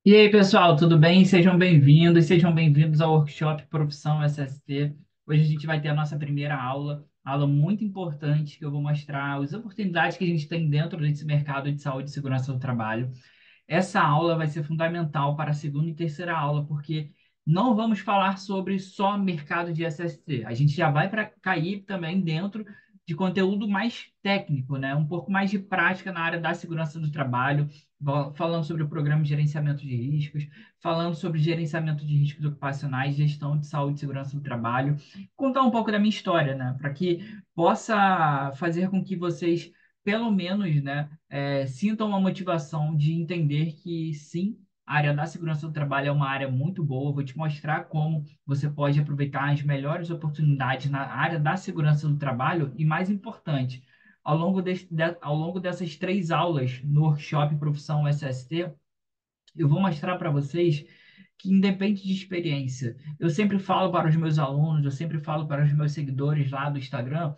E aí, pessoal, tudo bem? Sejam bem-vindos ao workshop Profissão SST. Hoje a gente vai ter a nossa primeira aula muito importante que eu vou mostrar as oportunidades que a gente tem dentro desse mercado de saúde e segurança do trabalho. Essa aula vai ser fundamental para a segunda e terceira aula, porque não vamos falar sobre só mercado de SST. A gente já vai para cair também dentro de conteúdo mais técnico, né? Um pouco mais de prática na área da segurança do trabalho, falando sobre o programa de gerenciamento de riscos, falando sobre gerenciamento de riscos ocupacionais, gestão de saúde e segurança do trabalho, contar um pouco da minha história, né? Para que possa fazer com que vocês, pelo menos, né, sintam uma motivação de entender que sim, a área da segurança do trabalho é uma área muito boa. Vou te mostrar como você pode aproveitar as melhores oportunidades na área da segurança do trabalho e, mais importante, ao longo dessas 3 aulas no workshop Profissão SST, eu vou mostrar para vocês que independe de experiência. Eu sempre falo para os meus alunos, eu sempre falo para os meus seguidores lá do Instagram,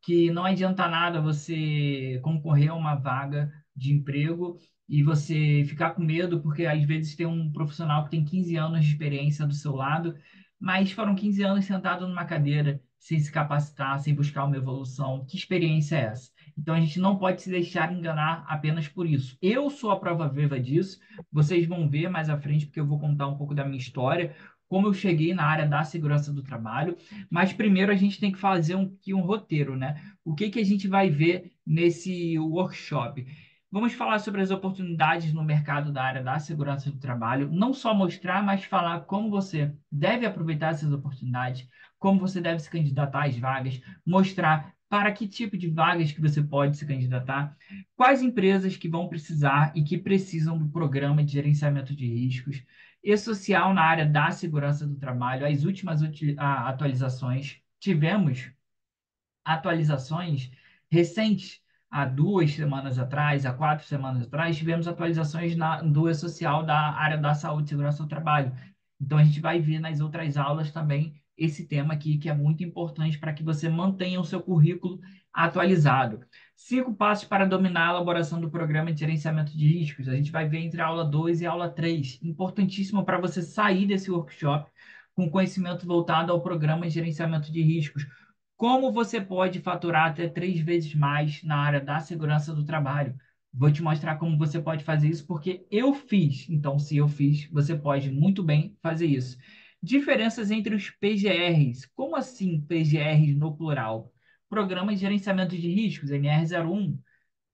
que não adianta nada você concorrer a uma vaga de emprego e você ficar com medo, porque às vezes tem um profissional que tem 15 anos de experiência do seu lado, mas foram 15 anos sentado numa cadeira, sem se capacitar, sem buscar uma evolução. Que experiência é essa? Então a gente não pode se deixar enganar apenas por isso. Eu sou a prova viva disso. Vocês vão ver mais à frente, porque eu vou contar um pouco da minha história, como eu cheguei na área da segurança do trabalho. Mas primeiro a gente tem que fazer aqui um roteiro, né? O que que a gente vai ver nesse workshop? Vamos falar sobre as oportunidades no mercado da área da segurança do trabalho, não só mostrar, mas falar como você deve aproveitar essas oportunidades, como você deve se candidatar às vagas, mostrar para que tipo de vagas que você pode se candidatar, quais empresas que vão precisar e que precisam do programa de gerenciamento de riscos e social na área da segurança do trabalho. As últimas atualizações, tivemos atualizações recentes, há 2 semanas atrás, há 4 semanas atrás, tivemos atualizações do E-Social da área da saúde e segurança do trabalho. Então, a gente vai ver nas outras aulas também esse tema aqui, que é muito importante para que você mantenha o seu currículo atualizado. 5 passos para dominar a elaboração do programa de gerenciamento de riscos. A gente vai ver entre a aula 2 e a aula 3. Importantíssimo para você sair desse workshop com conhecimento voltado ao programa de gerenciamento de riscos. Como você pode faturar até 3 vezes mais na área da segurança do trabalho? Vou te mostrar como você pode fazer isso, porque eu fiz. Então, se eu fiz, você pode muito bem fazer isso. Diferenças entre os PGRs. Como assim PGRs no plural? Programa de Gerenciamento de Riscos, NR01,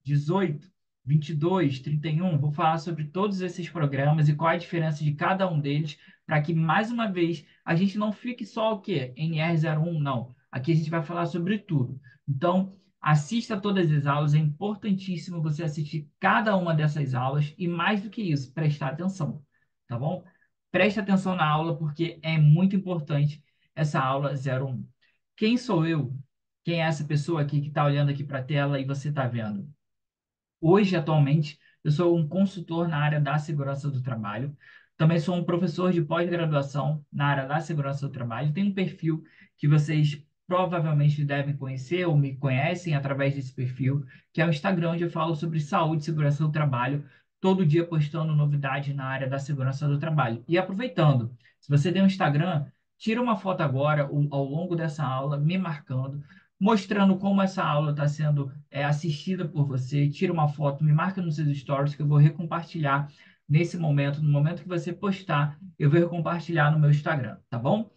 18, 22, 31. Vou falar sobre todos esses programas e qual a diferença de cada um deles, para que, mais uma vez, a gente não fique só o quê? NR01, não. Aqui a gente vai falar sobre tudo. Então, assista todas as aulas, é importantíssimo você assistir cada uma dessas aulas e, mais do que isso, prestar atenção, tá bom? Preste atenção na aula porque é muito importante essa aula 01. Quem sou eu? Quem é essa pessoa aqui que está olhando aqui para a tela e você está vendo? Hoje, atualmente, eu sou um consultor na área da segurança do trabalho. Também sou um professor de pós-graduação na área da segurança do trabalho. Tenho um perfil que vocês provavelmente devem conhecer ou me conhecem através desse perfil, que é o Instagram, onde eu falo sobre saúde e segurança do trabalho, todo dia postando novidades na área da segurança do trabalho. E aproveitando, se você tem um Instagram, tira uma foto agora, ao longo dessa aula, me marcando, mostrando como essa aula está sendo assistida por você. Tira uma foto, me marca nos seus stories que eu vou recompartilhar nesse momento. No momento que você postar, eu vou recompartilhar no meu Instagram, tá bom?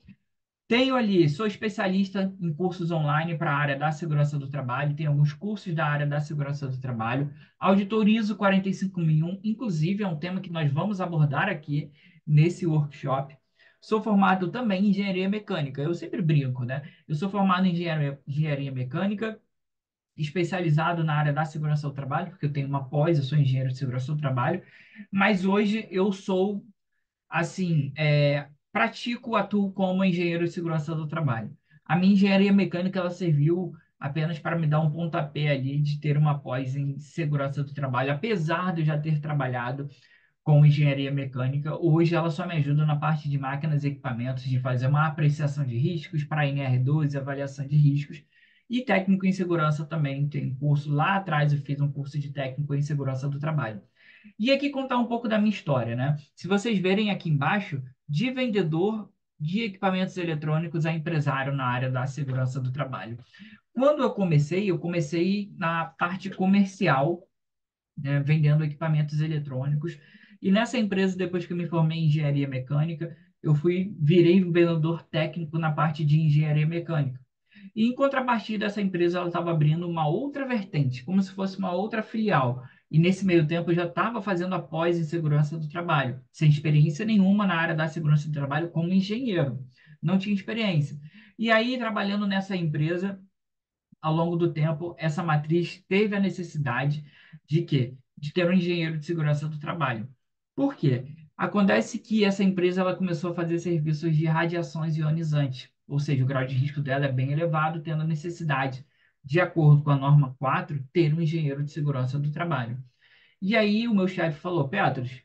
Tenho ali, sou especialista em cursos online para a área da segurança do trabalho, tem alguns cursos da área da segurança do trabalho. Auditorizo 45001, inclusive é um tema que nós vamos abordar aqui nesse workshop. Sou formado também em engenharia mecânica. Eu sempre brinco, né? Eu sou formado em engenharia mecânica, especializado na área da segurança do trabalho, porque eu tenho uma pós, eu sou engenheiro de segurança do trabalho, mas hoje eu sou, assim, pratico, atuo como engenheiro de segurança do trabalho. A minha engenharia mecânica, ela serviu apenas para me dar um pontapé ali de ter uma pós em segurança do trabalho, apesar de eu já ter trabalhado com engenharia mecânica, hoje ela só me ajuda na parte de máquinas e equipamentos, de fazer uma apreciação de riscos para NR2, avaliação de riscos, e técnico em segurança também. Tem curso lá atrás, eu fiz um curso de técnico em segurança do trabalho. E aqui contar um pouco da minha história, né? Se vocês verem aqui embaixo, de vendedor de equipamentos eletrônicos a empresário na área da segurança do trabalho. Quando eu comecei na parte comercial, né, vendendo equipamentos eletrônicos. E nessa empresa, depois que eu me formei em engenharia mecânica, virei um vendedor técnico na parte de engenharia mecânica. E em contrapartida, essa empresa ela estava abrindo uma outra vertente, como se fosse uma outra filial. E nesse meio tempo eu já estava fazendo a pós em segurança do trabalho, sem experiência nenhuma na área da segurança do trabalho como engenheiro. Não tinha experiência. E aí, trabalhando nessa empresa, ao longo do tempo, essa matriz teve a necessidade de quê? De ter um engenheiro de segurança do trabalho. Por quê? Acontece que essa empresa ela começou a fazer serviços de radiações ionizantes, ou seja, o grau de risco dela é bem elevado, tendo a necessidade, de acordo com a norma 4, ter um engenheiro de segurança do trabalho. E aí o meu chefe falou, Petros,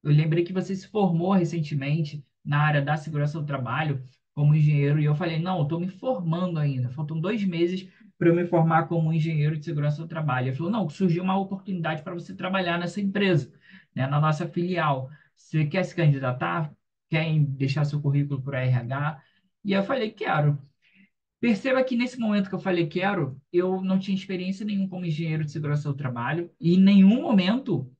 eu lembrei que você se formou recentemente na área da segurança do trabalho como engenheiro, e eu falei, não, eu estou me formando ainda, faltam 2 meses para eu me formar como engenheiro de segurança do trabalho. Ele falou, não, surgiu uma oportunidade para você trabalhar nessa empresa, né, na nossa filial. Você quer se candidatar? Quer deixar seu currículo para RH? E eu falei, quero. Perceba que nesse momento que eu falei quero, eu não tinha experiência nenhuma como engenheiro de segurança do trabalho, e em nenhum momento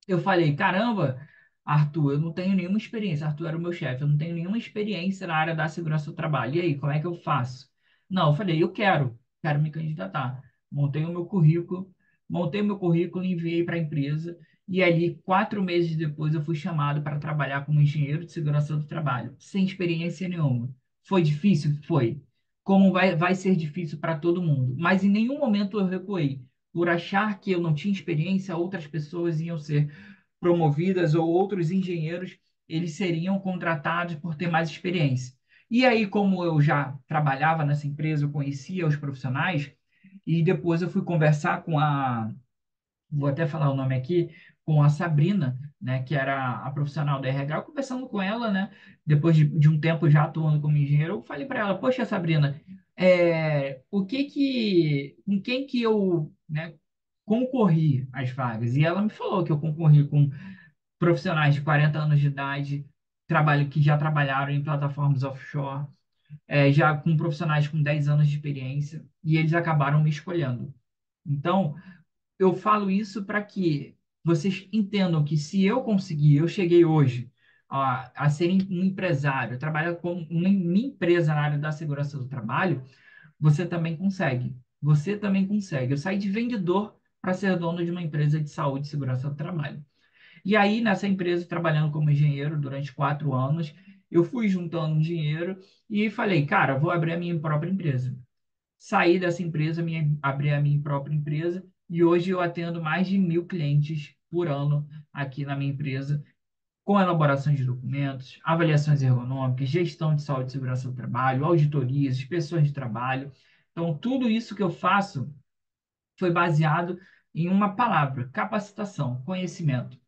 eu falei, caramba, Arthur, eu não tenho nenhuma experiência. Arthur era o meu chefe, eu não tenho nenhuma experiência na área da segurança do trabalho. E aí, como é que eu faço? Não, eu falei, eu quero me candidatar. Montei o meu currículo e enviei para a empresa. E ali, 4 meses depois, eu fui chamado para trabalhar como engenheiro de segurança do trabalho, sem experiência nenhuma. Foi difícil? Foi. Como vai ser difícil para todo mundo. Mas em nenhum momento eu recuei. Por achar que eu não tinha experiência, outras pessoas iam ser promovidas ou outros engenheiros, eles seriam contratados por ter mais experiência. E aí, como eu já trabalhava nessa empresa, eu conhecia os profissionais, e depois eu fui conversar com vou até falar o nome aqui, com a Sabrina, né, que era a profissional da RH, conversando com ela, né, depois de um tempo já atuando como engenheiro, eu falei para ela, poxa, Sabrina, com quem que eu, né, concorri às vagas? E ela me falou que eu concorri com profissionais de 40 anos de idade, que já trabalharam em plataformas offshore, já com profissionais com 10 anos de experiência, e eles acabaram me escolhendo. Então, eu falo isso para que vocês entendam que se eu conseguir, eu cheguei hoje a ser um empresário, trabalhar com uma empresa na área da segurança do trabalho, você também consegue. Você também consegue. Eu saí de vendedor para ser dono de uma empresa de saúde e segurança do trabalho. E aí, nessa empresa, trabalhando como engenheiro durante 4 anos, eu fui juntando dinheiro e falei, cara, vou abrir a minha própria empresa. Saí dessa empresa, abri a minha própria empresa e hoje eu atendo mais de 1.000 clientes por ano aqui na minha empresa, com elaboração de documentos, avaliações ergonômicas, gestão de saúde e segurança do trabalho, auditorias, inspeções de trabalho. Então, tudo isso que eu faço foi baseado em uma palavra: capacitação, conhecimento.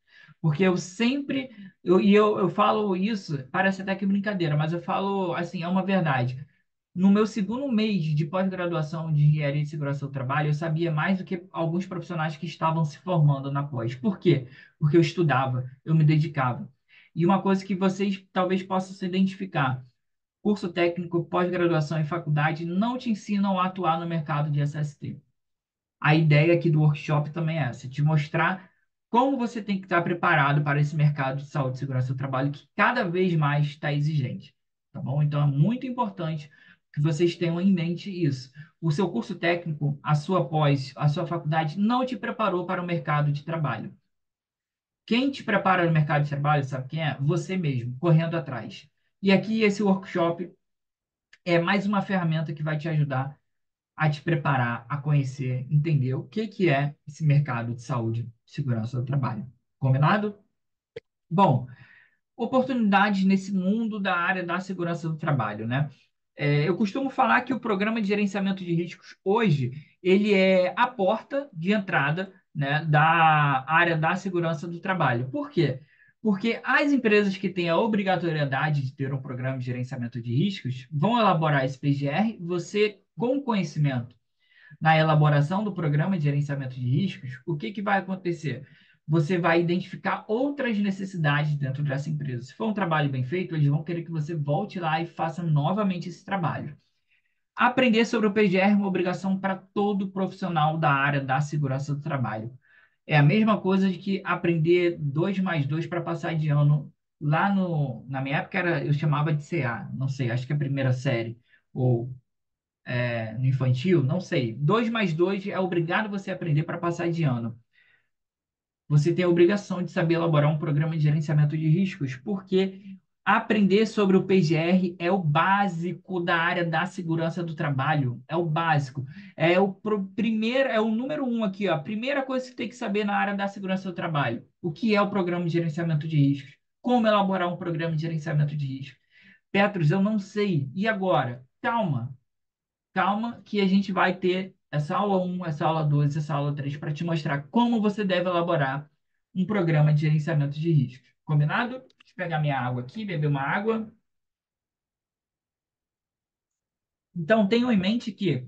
Porque eu sempre, eu falo isso, parece até que brincadeira, mas eu falo assim, é uma verdade. No meu segundo mês de pós-graduação de engenharia de segurança do trabalho, eu sabia mais do que alguns profissionais que estavam se formando na pós. Por quê? Porque eu estudava, eu me dedicava. E uma coisa que vocês talvez possam se identificar: curso técnico, pós-graduação e faculdade não te ensinam a atuar no mercado de SST. A ideia aqui do workshop também é essa, te mostrar como você tem que estar preparado para esse mercado de saúde e segurança do trabalho que cada vez mais está exigente, tá bom? Então é muito importante que vocês tenham em mente isso. O seu curso técnico, a sua pós, a sua faculdade não te preparou para o mercado de trabalho. Quem te prepara no mercado de trabalho, sabe quem é? Você mesmo, correndo atrás. E aqui esse workshop é mais uma ferramenta que vai te ajudar a te preparar, a conhecer, entender o que que é esse mercado de saúde e segurança do trabalho. Combinado? Bom, oportunidades nesse mundo da área da segurança do trabalho, né? Eu costumo falar que o programa de gerenciamento de riscos hoje, ele é a porta de entrada, né, da área da segurança do trabalho. Por quê? Porque as empresas que têm a obrigatoriedade de ter um programa de gerenciamento de riscos vão elaborar esse PGR, você com conhecimento na elaboração do programa de gerenciamento de riscos, o que que vai acontecer? você vai identificar outras necessidades dentro dessa empresa. Se for um trabalho bem feito, eles vão querer que você volte lá e faça novamente esse trabalho. Aprender sobre o PGR é uma obrigação para todo profissional da área da segurança do trabalho. É a mesma coisa de que aprender 2 mais 2 para passar de ano. Lá no, na minha época eu chamava de CA, não sei, acho que é a primeira série, ou no infantil, não sei. 2 mais 2 é obrigado você a aprender para passar de ano. Você tem a obrigação de saber elaborar um programa de gerenciamento de riscos, porque aprender sobre o PGR é o básico da área da segurança do trabalho. É o básico. Primeiro, é o número um aqui, ó. A primeira coisa que você tem que saber na área da segurança do trabalho. O que é o programa de gerenciamento de riscos? Como elaborar um programa de gerenciamento de riscos? Petros, eu não sei. E agora? Calma. Calma, que a gente vai ter essa aula um, essa aula 2, essa aula 3 para te mostrar como você deve elaborar um programa de gerenciamento de riscos. Combinado? Deixa eu pegar minha água aqui, beber uma água. Então, tenham em mente que,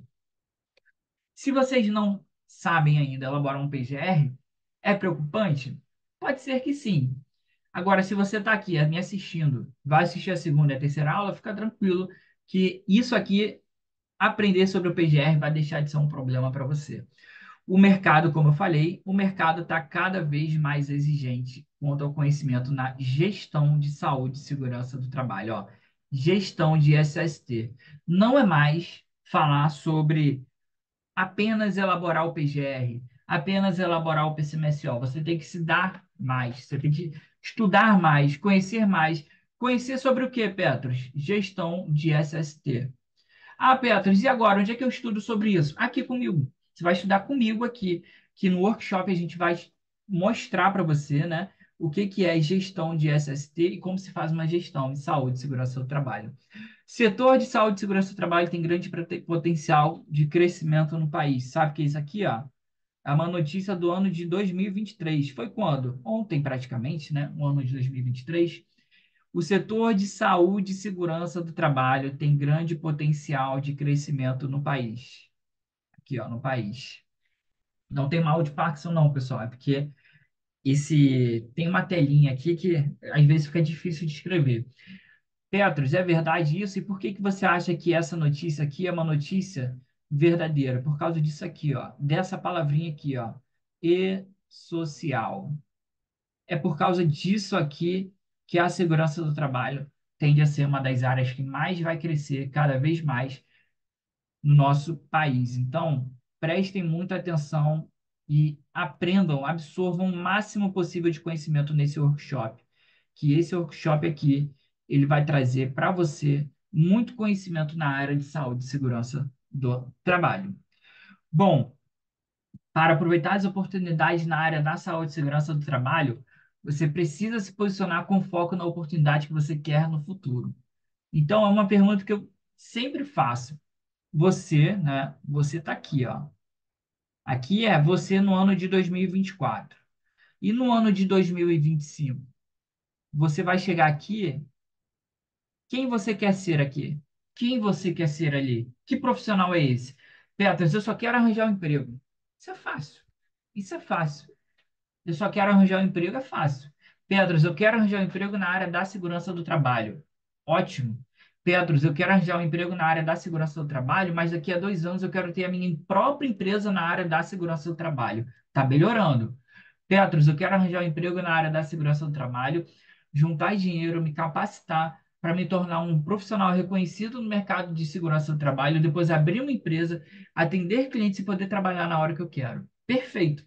se vocês não sabem ainda elaborar um PGR, é preocupante? Pode ser que sim. Agora, se você está aqui me assistindo, vai assistir a segunda e a terceira aula, fica tranquilo que isso aqui, aprender sobre o PGR, vai deixar de ser um problema para você. O mercado, como eu falei, o mercado está cada vez mais exigente quanto ao conhecimento na gestão de saúde e segurança do trabalho. Ó. Gestão de SST. Não é mais falar sobre apenas elaborar o PGR, apenas elaborar o PCMSO. Você tem que se dar mais, você tem que estudar mais, conhecer mais. Conhecer sobre o que, Petros? Gestão de SST. Ah, Petros, e agora? Onde é que eu estudo sobre isso? Aqui comigo. Você vai estudar comigo aqui, que no workshop a gente vai mostrar para você, né, o que que é gestão de SST e como se faz uma gestão de saúde e segurança do trabalho. Setor de saúde e segurança do trabalho tem grande potencial de crescimento no país. Sabe o que é isso aqui, ó? É uma notícia do ano de 2023. Foi quando? Ontem, praticamente, né? O ano de 2023. O setor de saúde e segurança do trabalho tem grande potencial de crescimento no país. Aqui, ó, no país. Não tem mal de Parkinson, não, pessoal. É porque tem uma telinha aqui que às vezes fica difícil de escrever. Petros, é verdade isso? E por que que você acha que essa notícia aqui é uma notícia verdadeira? Por causa disso aqui, ó, dessa palavrinha aqui, ó, e-social. É por causa disso aqui que a segurança do trabalho tende a ser uma das áreas que mais vai crescer cada vez mais no nosso país. Então, prestem muita atenção e aprendam, absorvam o máximo possível de conhecimento nesse workshop. Que esse workshop aqui, ele vai trazer para você muito conhecimento na área de saúde e segurança do trabalho. Bom, para aproveitar as oportunidades na área da saúde e segurança do trabalho, você precisa se posicionar com foco na oportunidade que você quer no futuro. Então, é uma pergunta que eu sempre faço. Você, né? Você está aqui, ó. Aqui é você no ano de 2024. E no ano de 2025, você vai chegar aqui, quem você quer ser aqui? Quem você quer ser ali? Que profissional é esse? Petras, eu só quero arranjar um emprego. Isso é fácil. Isso é fácil. Eu só quero arranjar um emprego, é fácil. Pedros, eu quero arranjar um emprego na área da segurança do trabalho. Ótimo. Pedros, eu quero arranjar um emprego na área da segurança do trabalho, mas daqui a 2 anos eu quero ter a minha própria empresa na área da segurança do trabalho. Está melhorando. Pedros, eu quero arranjar um emprego na área da segurança do trabalho, juntar dinheiro, me capacitar para me tornar um profissional reconhecido no mercado de segurança do trabalho, depois abrir uma empresa, atender clientes e poder trabalhar na hora que eu quero. Perfeito.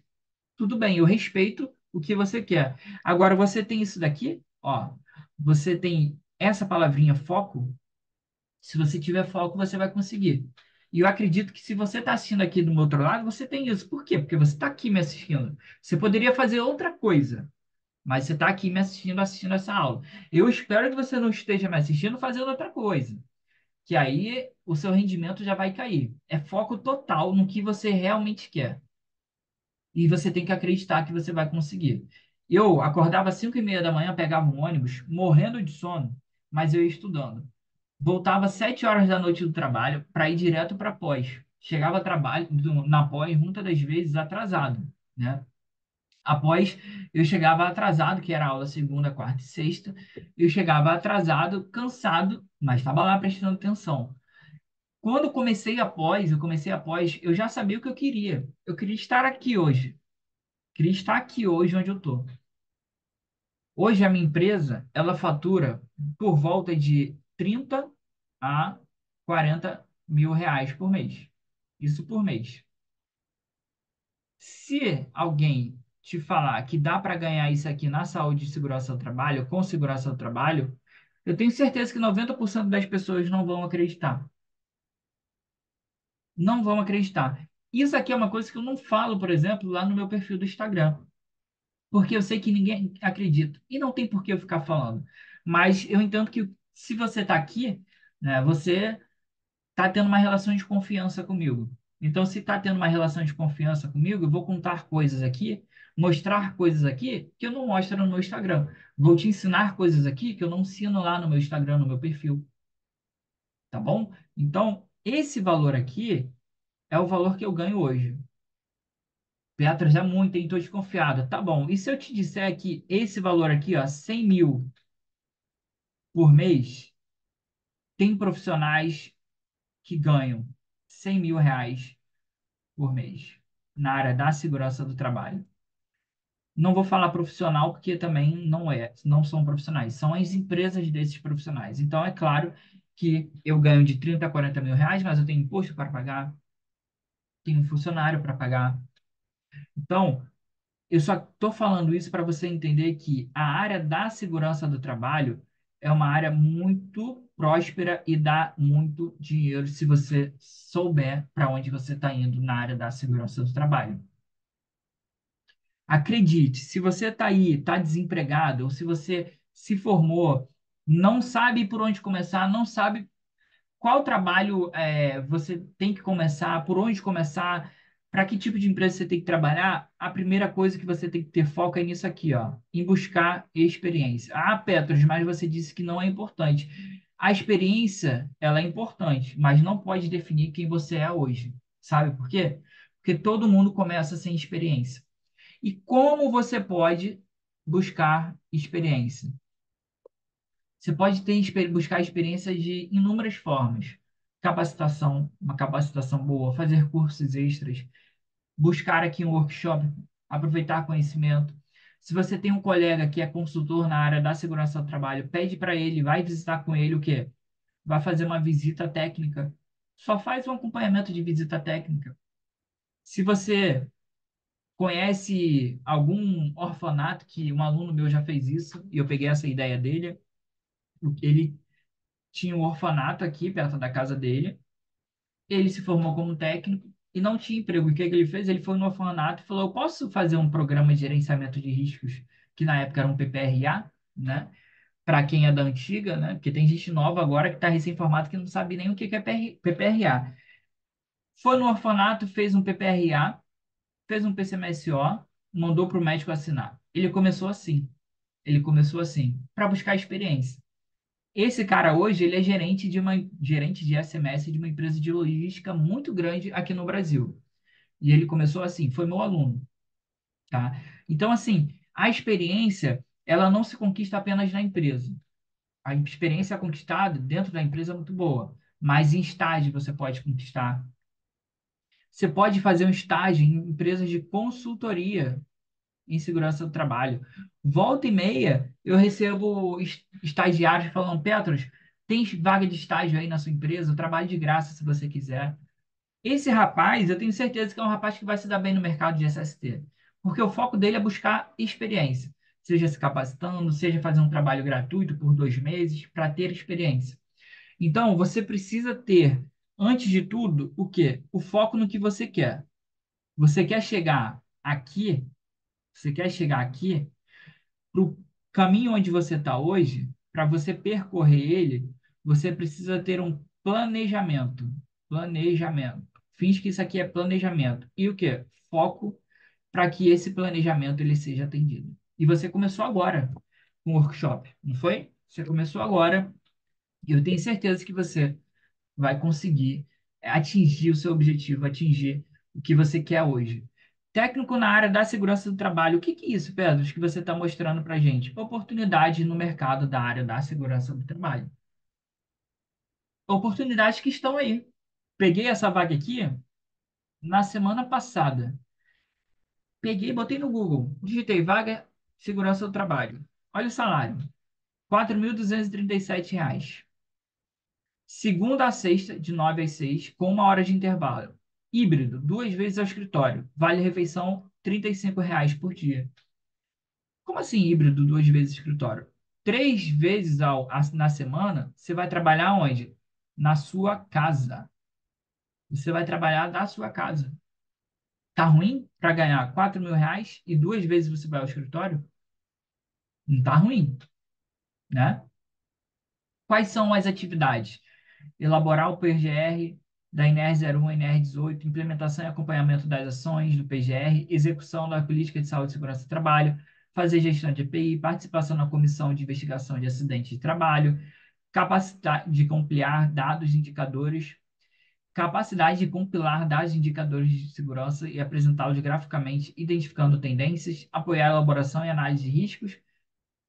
Tudo bem, eu respeito o que você quer. Agora, você tem isso daqui, ó. Você tem essa palavrinha foco. Se você tiver foco, você vai conseguir. E eu acredito que se você está assistindo aqui do meu outro lado, você tem isso. Por quê? Porque você está aqui me assistindo. Você poderia fazer outra coisa, mas você está aqui me assistindo, assistindo essa aula. Eu espero que você não esteja me assistindo fazendo outra coisa, que aí o seu rendimento já vai cair. É foco total no que você realmente quer. E você tem que acreditar que você vai conseguir. Eu acordava às 5:30 da manhã, pegava um ônibus, morrendo de sono, mas eu ia estudando. Voltava às 7 horas da noite do trabalho para ir direto para pós. Chegava a trabalho na pós muitas das vezes atrasado, né? Após, eu chegava atrasado, que era aula segunda, quarta e sexta, eu chegava atrasado, cansado, mas estava lá prestando atenção. Quando eu comecei após, eu já sabia o que eu queria. Eu queria estar aqui hoje. Queria estar aqui hoje onde eu estou. Hoje a minha empresa, ela fatura por volta de 30 a 40 mil reais por mês. Isso por mês. Se alguém te falar que dá para ganhar isso aqui na saúde e segurança do trabalho, com segurança do trabalho, eu tenho certeza que 90% das pessoas não vão acreditar. Não vão acreditar. Isso aqui é uma coisa que eu não falo, por exemplo, lá no meu perfil do Instagram, porque eu sei que ninguém acredita. E não tem por que eu ficar falando. Mas eu entendo que se você está aqui, né, você está tendo uma relação de confiança comigo. Então, se está tendo uma relação de confiança comigo, eu vou contar coisas aqui, mostrar coisas aqui que eu não mostro no meu Instagram. Vou te ensinar coisas aqui que eu não ensino lá no meu Instagram, no meu perfil, tá bom? Então, esse valor aqui é o valor que eu ganho hoje. Beatriz, é muito, hein? Tô desconfiada. Tá bom. E se eu te disser que esse valor aqui, ó, 100 mil por mês, tem profissionais que ganham 100 mil reais por mês na área da segurança do trabalho. Não vou falar profissional porque também não são profissionais, são as empresas desses profissionais. Então, é claro que eu ganho de 30 a 40 mil reais, mas eu tenho imposto para pagar, tenho funcionário para pagar. Então, eu só estou falando isso para você entender que a área da segurança do trabalho é uma área muito próspera e dá muito dinheiro se você souber para onde você está indo na área da segurança do trabalho. Acredite, se você está aí, está desempregado, ou se você se formou, não sabe por onde começar, não sabe qual trabalho você tem que começar, por onde começar, para que tipo de empresa você tem que trabalhar, a primeira coisa que você tem que ter foco é nisso aqui, ó, em buscar experiência. Ah, Petros, mas você disse que não é importante. A experiência, ela é importante, mas não pode definir quem você é hoje. Sabe por quê? Porque todo mundo começa sem experiência. E como você pode buscar experiência? Você pode buscar experiência de inúmeras formas. Capacitação, uma capacitação boa, fazer cursos extras, buscar aqui um workshop, aproveitar conhecimento. Se você tem um colega que é consultor na área da segurança do trabalho, pede para ele, vai visitar com ele o quê? Vai fazer uma visita técnica. Só faz um acompanhamento de visita técnica. Se você conhece algum orfanato que um aluno meu já fez isso, e eu peguei essa ideia dele, ele tinha um orfanato aqui perto da casa dele. Ele se formou como técnico e não tinha emprego. O que que ele fez? Ele foi no orfanato e falou: eu posso fazer um programa de gerenciamento de riscos, que na época era um PPRA, né? Para quem é da antiga, né? Porque tem gente nova agora que está recém-formada que não sabe nem o que que é PPRA. Foi no orfanato, fez um PPRA, fez um PCMSO, mandou para o médico assinar. Ele começou assim. Ele começou assim, para buscar experiência. Esse cara hoje, ele é gerente de SMS de uma empresa de logística muito grande aqui no Brasil. E ele começou assim, foi meu aluno, tá? Então, assim, a experiência, ela não se conquista apenas na empresa. A experiência conquistada dentro da empresa é muito boa, mas em estágio você pode conquistar. Você pode fazer um estágio em empresas de consultoria em segurança do trabalho. Volta e meia, eu recebo estagiários falando: Petros, tem vaga de estágio aí na sua empresa? Eu trabalho de graça se você quiser. Esse rapaz, eu tenho certeza que é um rapaz que vai se dar bem no mercado de SST, porque o foco dele é buscar experiência, seja se capacitando, seja fazer um trabalho gratuito por 2 meses para ter experiência. Então, você precisa ter, antes de tudo, o quê? O foco no que você quer. Você quer chegar aqui, você quer chegar aqui, para o caminho onde você está hoje, para você percorrer ele, você precisa ter um planejamento. Planejamento. Finge que isso aqui é planejamento. E o quê? Foco para que esse planejamento ele seja atendido. E você começou agora com o workshop, não foi? Você começou agora e eu tenho certeza que você vai conseguir atingir o seu objetivo, atingir o que você quer hoje. Técnico na área da segurança do trabalho. O que que é isso, Pedro, que você está mostrando para a gente? Oportunidade no mercado da área da segurança do trabalho. Oportunidades que estão aí. Peguei essa vaga aqui na semana passada. Peguei, botei no Google, digitei vaga segurança do trabalho. Olha o salário, R$ 4.237. Segunda a sexta, de 9 às 6, com 1 hora de intervalo. Híbrido, 2 vezes ao escritório. Vale refeição, R$ 35 por dia. Como assim híbrido, 2 vezes ao escritório? 3 vezes na semana, você vai trabalhar onde? Na sua casa. Você vai trabalhar da sua casa. Tá ruim para ganhar R$ 4.000 e 2 vezes você vai ao escritório? Não tá ruim, né? Quais são as atividades? Elaborar o PGR da NR01 e NR18, implementação e acompanhamento das ações do PGR, execução da política de saúde e segurança do trabalho, fazer gestão de EPI, participação na comissão de investigação de acidentes de trabalho, capacidade de compilar dados e indicadores, capacidade de compilar dados e indicadores de segurança e apresentá-los graficamente, identificando tendências, apoiar a elaboração e análise de riscos.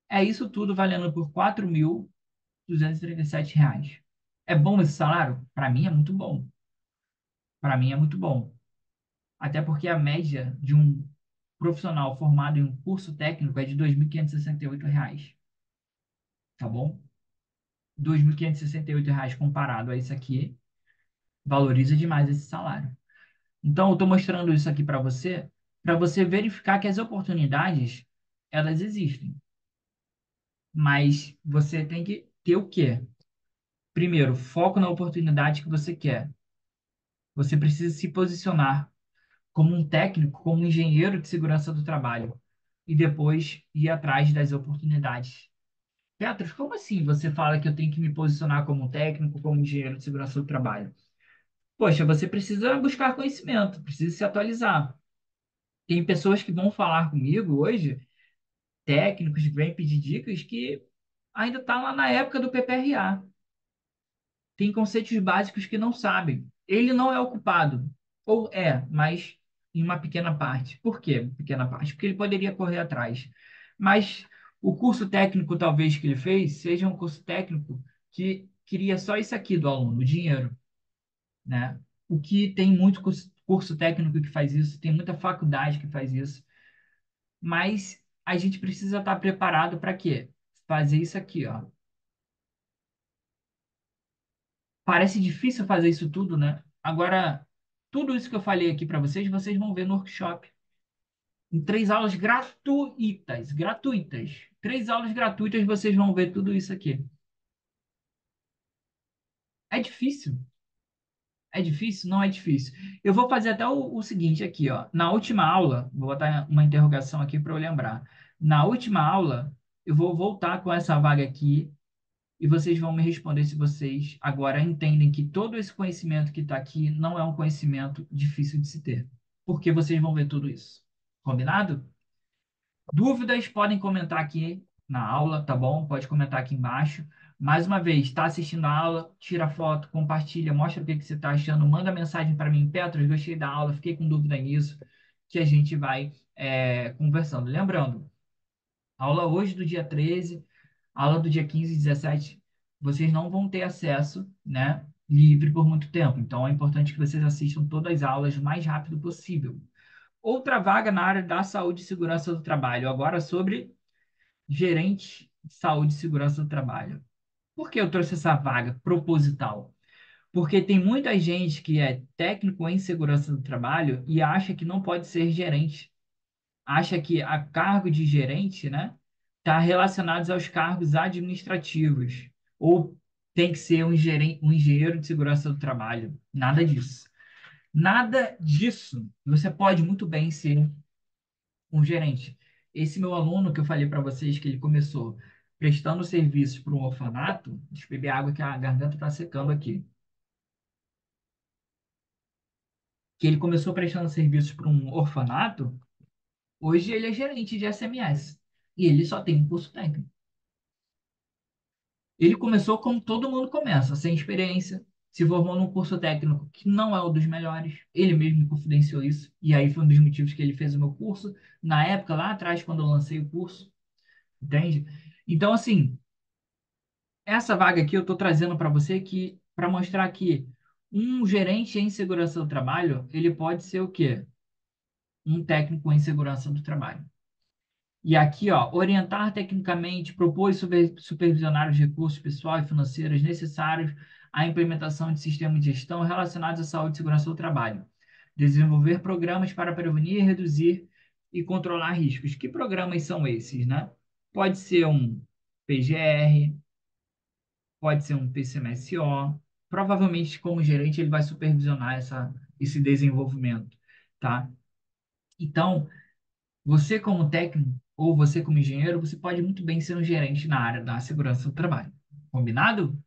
É isso tudo valendo por R$ 4.237. É bom esse salário? Para mim é muito bom. Para mim é muito bom. Até porque a média de um profissional formado em um curso técnico é de R$ 2.568, tá bom? R$ 2.568 comparado a isso aqui, valoriza demais esse salário. Então, eu estou mostrando isso aqui para você verificar que as oportunidades, elas existem. Mas você tem que ter o quê? Primeiro, foco na oportunidade que você quer. Você precisa se posicionar como um técnico, como um engenheiro de segurança do trabalho, e depois ir atrás das oportunidades. Petros, como assim você fala que eu tenho que me posicionar como um técnico, como engenheiro de segurança do trabalho? Poxa, você precisa buscar conhecimento, precisa se atualizar. Tem pessoas que vão falar comigo hoje, técnicos que vêm pedir dicas, que ainda está lá na época do PPRA. Tem conceitos básicos que não sabem. Ele não é o culpado. Ou é, mas em uma pequena parte. Por quê? Pequena parte? Porque ele poderia correr atrás. Mas o curso técnico, talvez, que ele fez, seja um curso técnico que queria só isso aqui do aluno, o dinheiro, né? O que tem muito curso técnico que faz isso, tem muita faculdade que faz isso. Mas a gente precisa estar preparado para quê? Fazer isso aqui, ó. Parece difícil fazer isso tudo, né? Agora, tudo isso que eu falei aqui para vocês, vocês vão ver no workshop. Em 3 aulas gratuitas, gratuitas. 3 aulas gratuitas, vocês vão ver tudo isso aqui. É difícil? É difícil? Não é difícil. Eu vou fazer até o seguinte aqui, ó. Na última aula, vou botar uma interrogação aqui para eu lembrar. Na última aula, eu vou voltar com essa vaga aqui e vocês vão me responder se vocês agora entendem que todo esse conhecimento que está aqui não é um conhecimento difícil de se ter, porque vocês vão ver tudo isso. Combinado? Dúvidas podem comentar aqui na aula, tá bom? Pode comentar aqui embaixo. Mais uma vez, está assistindo a aula, tira foto, compartilha, mostra o que que você está achando, manda mensagem para mim, Petros, gostei da aula, fiquei com dúvida nisso, que a gente vai conversando. Lembrando, aula hoje do dia 13, aula do dia 15 e 17, vocês não vão ter acesso, né, livre por muito tempo. Então é importante que vocês assistam todas as aulas o mais rápido possível. Outra vaga na área da saúde e segurança do trabalho, agora sobre gerente de saúde e segurança do trabalho. Por que eu trouxe essa vaga proposital? Porque tem muita gente que é técnico em segurança do trabalho e acha que não pode ser gerente, acha que a cargo de gerente, né, está relacionado aos cargos administrativos, ou tem que ser um engenheiro de segurança do trabalho. Nada disso. Nada disso. Você pode muito bem ser um gerente. Esse meu aluno que eu falei para vocês que ele começou prestando serviços para um orfanato, deixa eu beber água que a garganta está secando aqui. Que ele começou prestando serviços para um orfanato, hoje ele é gerente de SMS. E ele só tem um curso técnico. Ele começou como todo mundo começa, sem experiência, se formou num curso técnico que não é o dos melhores. Ele mesmo confidenciou isso. E aí foi um dos motivos que ele fez o meu curso, na época, lá atrás, quando eu lancei o curso, entende? Então, assim, essa vaga aqui eu estou trazendo para você que para mostrar que um gerente em segurança do trabalho, ele pode ser o quê? Um técnico em segurança do trabalho. E aqui, ó, orientar tecnicamente, propor e supervisionar os recursos pessoal e financeiros necessários à implementação de sistemas de gestão relacionados à saúde e segurança do trabalho. Desenvolver programas para prevenir, reduzir e controlar riscos. Que programas são esses, né? Pode ser um PGR, pode ser um PCMSO. Provavelmente, como gerente, ele vai supervisionar esse desenvolvimento, tá? Então, você como técnico ou você como engenheiro, você pode muito bem ser um gerente na área da segurança do trabalho. Combinado?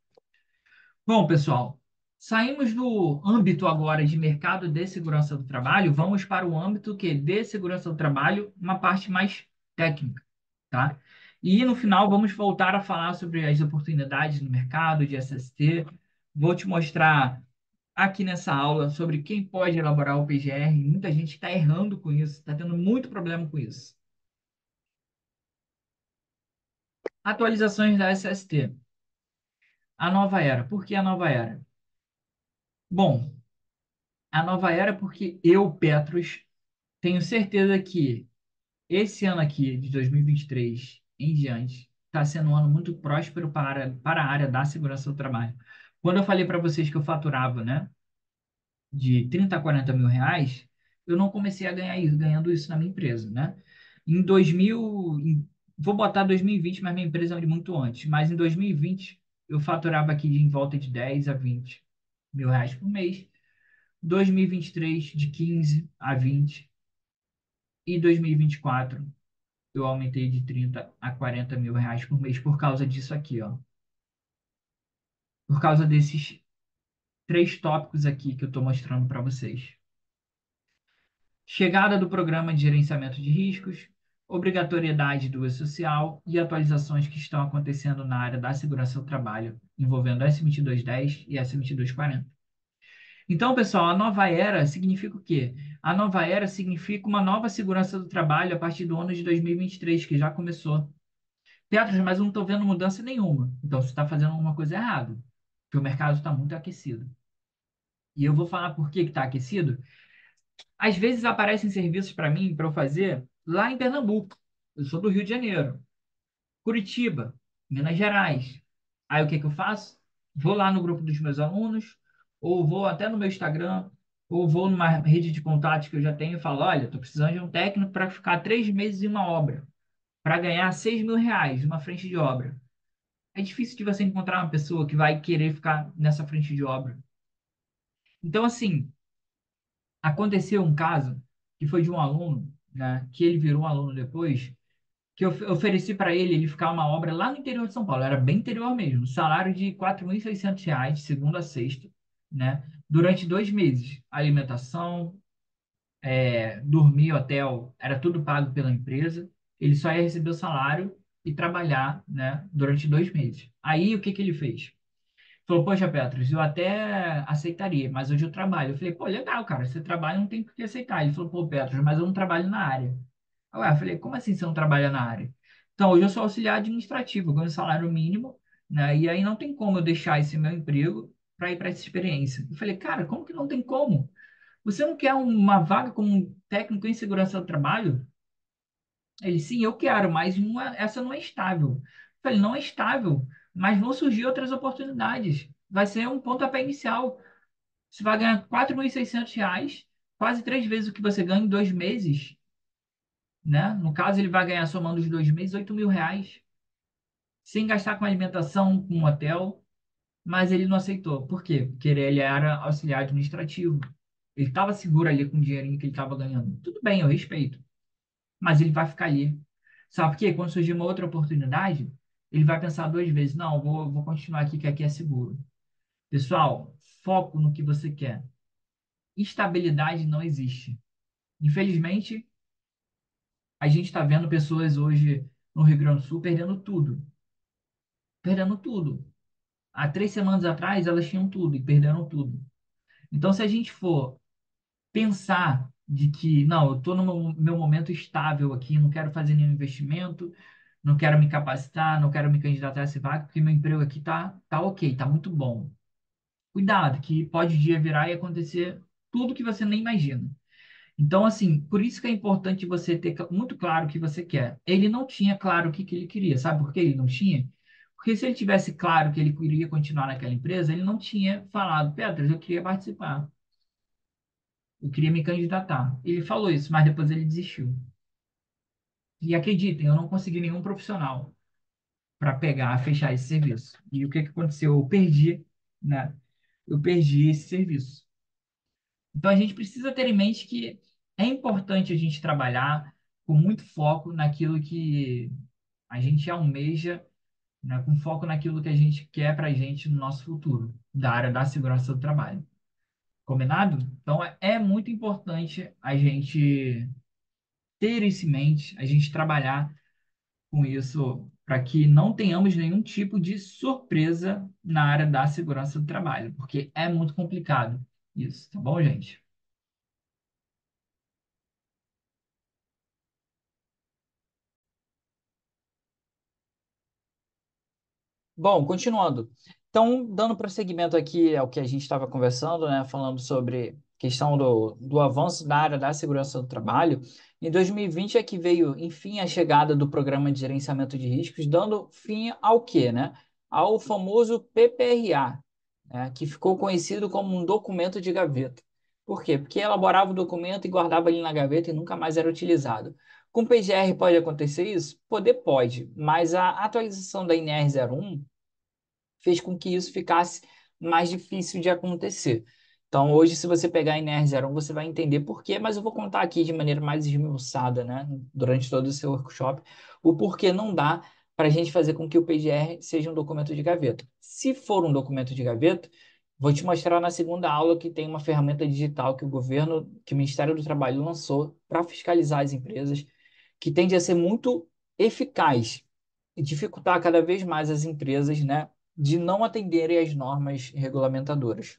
Bom, pessoal, saímos do âmbito agora de mercado de segurança do trabalho, vamos para o âmbito que de segurança do trabalho, uma parte mais técnica, tá? E no final vamos voltar a falar sobre as oportunidades no mercado de SST. Vou te mostrar aqui nessa aula sobre quem pode elaborar o PGR. Muita gente está errando com isso, está tendo muito problema com isso. Atualizações da SST. A nova era. Por que a nova era? Bom, a nova era porque eu, Petros, tenho certeza que esse ano aqui, de 2023 em diante, está sendo um ano muito próspero para a área da segurança do trabalho. Quando eu falei para vocês que eu faturava, né, de 30 a 40 mil reais, eu não comecei a ganhar isso, ganhando isso na minha empresa, né? Em 2000, vou botar 2020, mas minha empresa é de muito antes, mas em 2020 eu faturava aqui em volta de 10 a 20 mil reais por mês, 2023 de 15 a 20 e 2024 eu aumentei de 30 a 40 mil reais por mês por causa disso aqui, ó. Por causa desses três tópicos aqui que eu estou mostrando para vocês. Chegada do programa de gerenciamento de riscos, obrigatoriedade do E-Social e atualizações que estão acontecendo na área da segurança do trabalho, envolvendo S2210 e S2240. Então, pessoal, a nova era significa o quê? A nova era significa uma nova segurança do trabalho a partir do ano de 2023, que já começou. Petros, mas eu não estou vendo mudança nenhuma. Então, você está fazendo alguma coisa errada, porque o mercado está muito aquecido. E eu vou falar por que está aquecido. Às vezes aparecem serviços para mim, para eu fazer, lá em Pernambuco. Eu sou do Rio de Janeiro. Curitiba, Minas Gerais. Aí o que que eu faço? Vou lá no grupo dos meus alunos, ou vou até no meu Instagram, ou vou numa rede de contatos que eu já tenho e falo: olha, estou precisando de um técnico para ficar 3 meses em uma obra, para ganhar 6 mil reais numa frente de obra. É difícil de você encontrar uma pessoa que vai querer ficar nessa frente de obra. Então, assim, aconteceu um caso que foi de um aluno, né, que ele virou um aluno depois, que eu ofereci para ele ficar uma obra lá no interior de São Paulo, era bem interior mesmo, salário de R$ 4.600, de segunda a sexta, né, durante 2 meses. Alimentação, dormir, hotel, era tudo pago pela empresa, ele só ia receber o salário e trabalhar, né, durante 2 meses. Aí, o que que ele fez? Falou: poxa, Petros, eu até aceitaria, mas hoje eu trabalho. Eu falei: pô, legal, cara, você trabalha, não tem por que aceitar. Ele falou: pô, Petros, mas eu não trabalho na área. Ué, eu falei: como assim você não trabalha na área? Então, hoje eu sou auxiliar administrativo, eu ganho salário mínimo, né? E aí não tem como eu deixar esse meu emprego para ir para essa experiência. Eu falei: cara, como que não tem como? Você não quer uma vaga como um técnico em segurança do trabalho? Ele: sim, eu quero, mas essa não é estável. Eu falei: não é estável, mas vão surgir outras oportunidades. Vai ser um pontapé inicial. Você vai ganhar R$ 4.600, quase 3 vezes o que você ganha em 2 meses, né? No caso, ele vai ganhar, somando os 2 meses, R$ 8.000, sem gastar com alimentação, com hotel, mas ele não aceitou. Por quê? Porque ele era auxiliar administrativo. Ele estava seguro ali com o dinheirinho que ele estava ganhando. Tudo bem, eu respeito, mas ele vai ficar ali. Sabe por quê? Quando surgir uma outra oportunidade, ele vai pensar 2 vezes: não, vou continuar aqui, que aqui é seguro. Pessoal, foco no que você quer. Estabilidade não existe. Infelizmente, a gente está vendo pessoas hoje no Rio Grande do Sul perdendo tudo. Perdendo tudo. há 3 semanas atrás elas tinham tudo e perderam tudo. Então, se a gente for pensar de que, não, eu estou no meu momento estável aqui, não quero fazer nenhum investimento, não quero me capacitar, não quero me candidatar a esse vaga, porque meu emprego aqui tá ok, tá muito bom. Cuidado, que pode o dia virar e acontecer tudo que você nem imagina. Então, assim, por isso que é importante você ter muito claro o que você quer. Ele não tinha claro o que ele queria. Sabe por que ele não tinha? Porque se ele tivesse claro que ele queria continuar naquela empresa, ele não tinha falado, Petros, eu queria participar, eu queria me candidatar. Ele falou isso, mas depois ele desistiu. E acreditem, eu não consegui nenhum profissional para pegar, fechar esse serviço. E o que que aconteceu? Eu perdi, né? Eu perdi esse serviço. Então a gente precisa ter em mente que é importante a gente trabalhar com muito foco naquilo que a gente almeja, né? Com foco naquilo que a gente quer para a gente no nosso futuro, da área da segurança do trabalho. Combinado? Então é muito importante a gente ter isso em mente, a gente trabalhar com isso para que não tenhamos nenhum tipo de surpresa na área da segurança do trabalho, porque é muito complicado isso, tá bom, gente? Bom, continuando. Então, dando prosseguimento aqui ao que a gente estava conversando, né, falando sobre questão do avanço na área da segurança do trabalho, em 2020 é que veio, enfim, a chegada do Programa de Gerenciamento de Riscos, dando fim ao quê, né? Ao famoso PPRA, né, que ficou conhecido como um documento de gaveta. Por quê? Porque elaborava o documento e guardava ali na gaveta e nunca mais era utilizado. Com o PGR pode acontecer isso? Poder pode, mas a atualização da NR01 fez com que isso ficasse mais difícil de acontecer. Então, hoje, se você pegar a NR01, você vai entender por quê, mas eu vou contar aqui de maneira mais esmiuçada, né, durante todo o seu workshop, o porquê não dá para a gente fazer com que o PGR seja um documento de gaveta. Se for um documento de gaveta, vou te mostrar na segunda aula que tem uma ferramenta digital que o governo, que o Ministério do Trabalho lançou para fiscalizar as empresas, que tende a ser muito eficaz e dificultar cada vez mais as empresas, né, de não atenderem às normas regulamentadoras.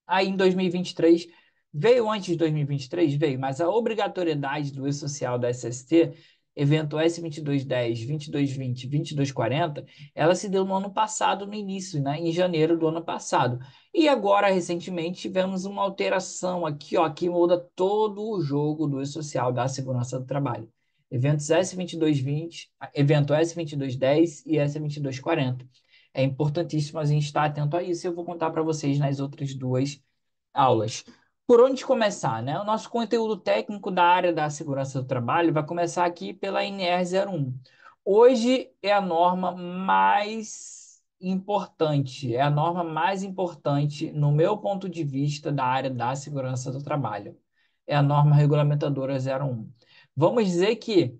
Aí em 2023, veio antes de 2023? Veio, mas a obrigatoriedade do E-Social da SST, evento S2210, 2220, 2240, ela se deu no ano passado, no início, né, em janeiro do ano passado. E agora, recentemente, tivemos uma alteração aqui, ó, que muda todo o jogo do E-Social da segurança do trabalho. Eventos S2220, evento S2210 e S2240. É importantíssimo a gente estar atento a isso e eu vou contar para vocês nas outras duas aulas. Por onde começar, né? O nosso conteúdo técnico da área da segurança do trabalho vai começar aqui pela NR01. Hoje é a norma mais importante, é a norma mais importante, no meu ponto de vista, da área da segurança do trabalho. É a norma regulamentadora 01. Vamos dizer que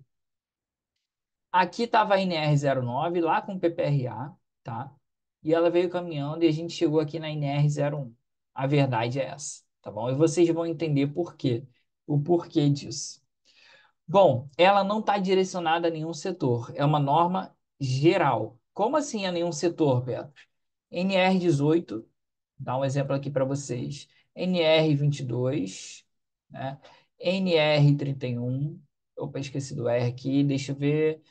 aqui estava a NR09, lá com o PPRA, tá? E ela veio caminhando e a gente chegou aqui na NR01. A verdade é essa, tá bom? E vocês vão entender por quê, o porquê disso. Bom, ela não está direcionada a nenhum setor, é uma norma geral. Como assim a nenhum setor, Beto? NR18, dá um exemplo aqui para vocês. NR22, né? NR31, opa, esqueci do R aqui, deixa eu ver.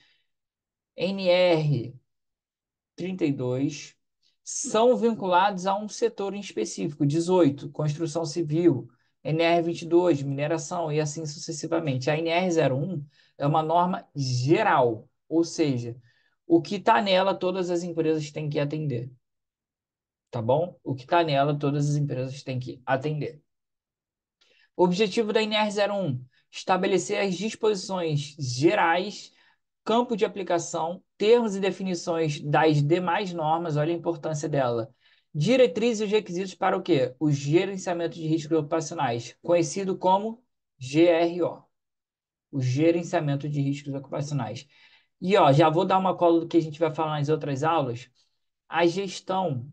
NR32 são vinculados a um setor em específico. 18, construção civil. NR22, mineração e assim sucessivamente. A NR01 é uma norma geral, ou seja, o que está nela todas as empresas têm que atender, tá bom? O que está nela todas as empresas têm que atender. O objetivo da NR01: estabelecer as disposições gerais, campo de aplicação, termos e definições das demais normas, olha a importância dela. Diretrizes e requisitos para o quê? O gerenciamento de riscos ocupacionais, conhecido como GRO, o gerenciamento de riscos ocupacionais. E ó, já vou dar uma cola do que a gente vai falar nas outras aulas. A gestão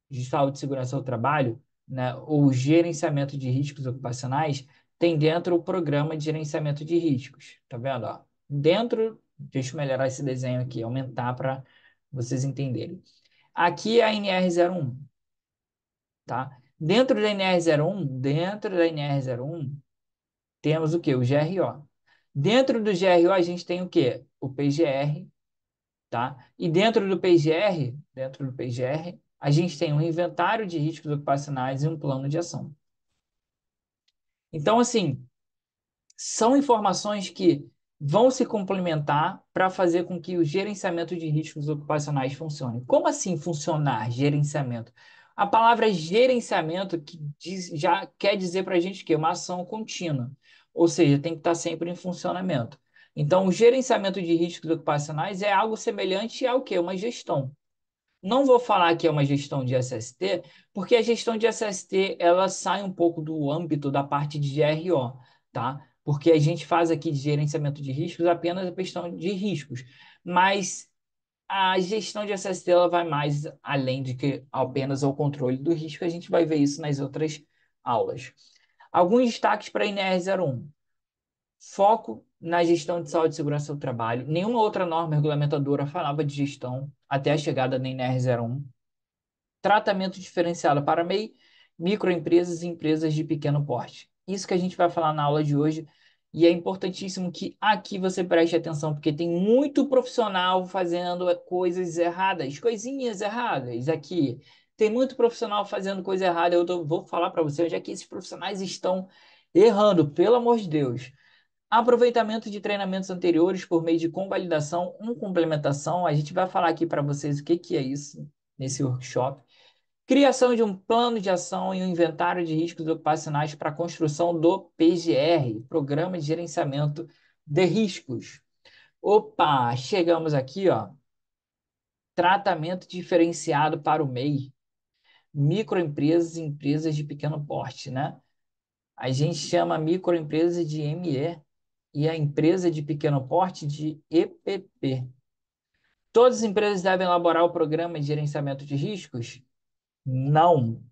de saúde e segurança do trabalho, né, ou gerenciamento de riscos ocupacionais, tem dentro o programa de gerenciamento de riscos. Tá vendo? Ó? Dentro, deixa eu melhorar esse desenho aqui, aumentar para vocês entenderem. Aqui é a NR01, tá? Dentro da NR01, temos o quê? O GRO. Dentro do GRO, a gente tem o quê? O PGR, tá? E dentro do PGR, a gente tem um inventário de riscos ocupacionais e um plano de ação. Então, assim, são informações que vão se complementar para fazer com que o gerenciamento de riscos ocupacionais funcione. Como assim funcionar gerenciamento? A palavra gerenciamento já quer dizer para a gente que é uma ação contínua, ou seja, tem que estar sempre em funcionamento. Então, o gerenciamento de riscos ocupacionais é algo semelhante ao que? Uma gestão. Não vou falar que é uma gestão de SST, porque a gestão de SST ela sai um pouco do âmbito da parte de GRO, tá? Porque a gente faz aqui de gerenciamento de riscos apenas a questão de riscos. Mas a gestão de SST ela vai mais além de que apenas o controle do risco. A gente vai ver isso nas outras aulas. Alguns destaques para a NR01. Foco na gestão de saúde e segurança do trabalho. Nenhuma outra norma regulamentadora falava de gestão até a chegada da NR01. Tratamento diferenciado para MEI, microempresas e empresas de pequeno porte. Isso que a gente vai falar na aula de hoje. E é importantíssimo que aqui você preste atenção, porque tem muito profissional fazendo coisas erradas, coisinhas erradas aqui. Tem muito profissional fazendo coisa errada. Vou falar para você onde é que esses profissionais estão errando, pelo amor de Deus. Aproveitamento de treinamentos anteriores por meio de convalidação, complementação. A gente vai falar aqui para vocês o que que é isso nesse workshop. Criação de um plano de ação e um inventário de riscos ocupacionais para a construção do PGR, Programa de Gerenciamento de Riscos. Opa, chegamos aqui, ó. Tratamento diferenciado para o MEI, microempresas e empresas de pequeno porte, né? A gente chama a microempresa de ME e a empresa de pequeno porte de EPP. Todas as empresas devem elaborar o programa de gerenciamento de riscos? Não.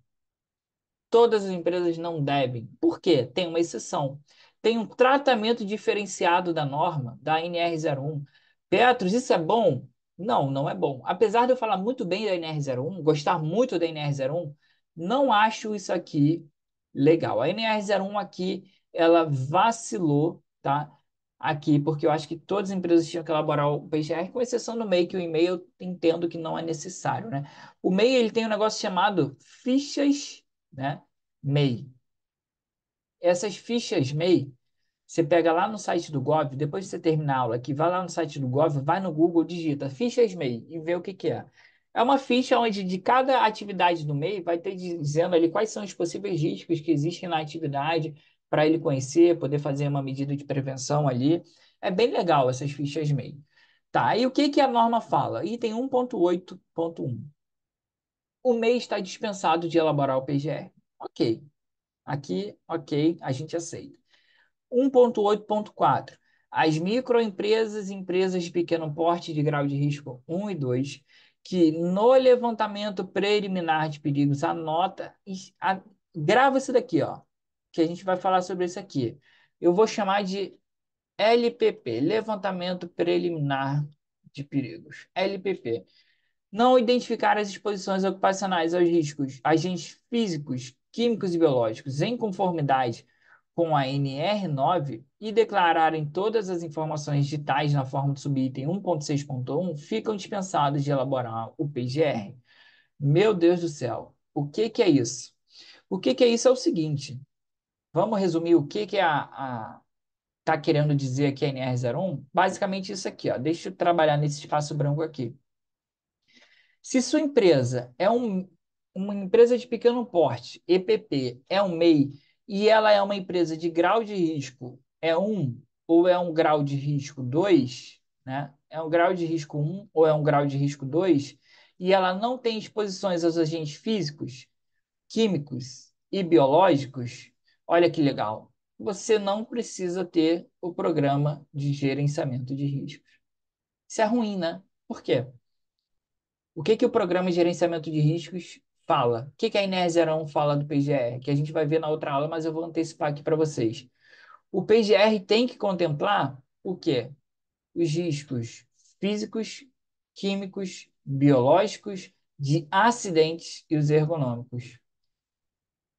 Todas as empresas não devem. Por quê? Tem uma exceção. Tem um tratamento diferenciado da norma, da NR01. Petros, isso é bom? Não, não é bom. Apesar de eu falar muito bem da NR01, gostar muito da NR01, não acho isso aqui legal. A NR01 aqui, ela vacilou, tá? Aqui, porque eu acho que todas as empresas tinham que elaborar o PGR, com exceção do MEI, que o e-mail eu entendo que não é necessário, né? O MEI, ele tem um negócio chamado fichas, né? MEI. Essas fichas MEI, você pega lá no site do Gov, depois de você terminar a aula aqui, vai lá no site do Gov, vai no Google, digita fichas MEI e vê o que que é. É uma ficha onde de cada atividade do MEI vai ter dizendo ali quais são os possíveis riscos que existem na atividade para ele conhecer, poder fazer uma medida de prevenção ali. É bem legal essas fichas MEI. Tá, e o que que a norma fala? Item 1.8.1. O MEI está dispensado de elaborar o PGR. Ok. Aqui, ok, a gente aceita. 1.8.4. As microempresas e empresas de pequeno porte de grau de risco 1 e 2, que no levantamento preliminar de perigos anota, grava isso daqui, ó, que a gente vai falar sobre isso aqui. Eu vou chamar de LPP, levantamento preliminar de perigos. LPP. Não identificar as exposições ocupacionais aos riscos, agentes físicos, químicos e biológicos em conformidade com a NR9 e declararem todas as informações digitais na forma do subitem 1.6.1, ficam dispensados de elaborar o PGR. Meu Deus do céu, o que que é isso? O que que é isso é o seguinte, vamos resumir o que que tá querendo dizer aqui a NR01? Basicamente isso aqui, ó. Deixa eu trabalhar nesse espaço branco aqui. Se sua empresa é uma empresa de pequeno porte, EPP, é um MEI, e ela é uma empresa de grau de risco é um ou é um grau de risco 2, né? É um grau de risco um ou é um grau de risco 2, e ela não tem exposições aos agentes físicos, químicos e biológicos, olha que legal. Você não precisa ter o programa de gerenciamento de riscos. Isso é ruim, né? Por quê? O que que o programa de gerenciamento de riscos fala? O que que a INR01 fala do PGR? Que a gente vai ver na outra aula, mas eu vou antecipar aqui para vocês. O PGR tem que contemplar o quê? Os riscos físicos, químicos, biológicos, de acidentes e os ergonômicos.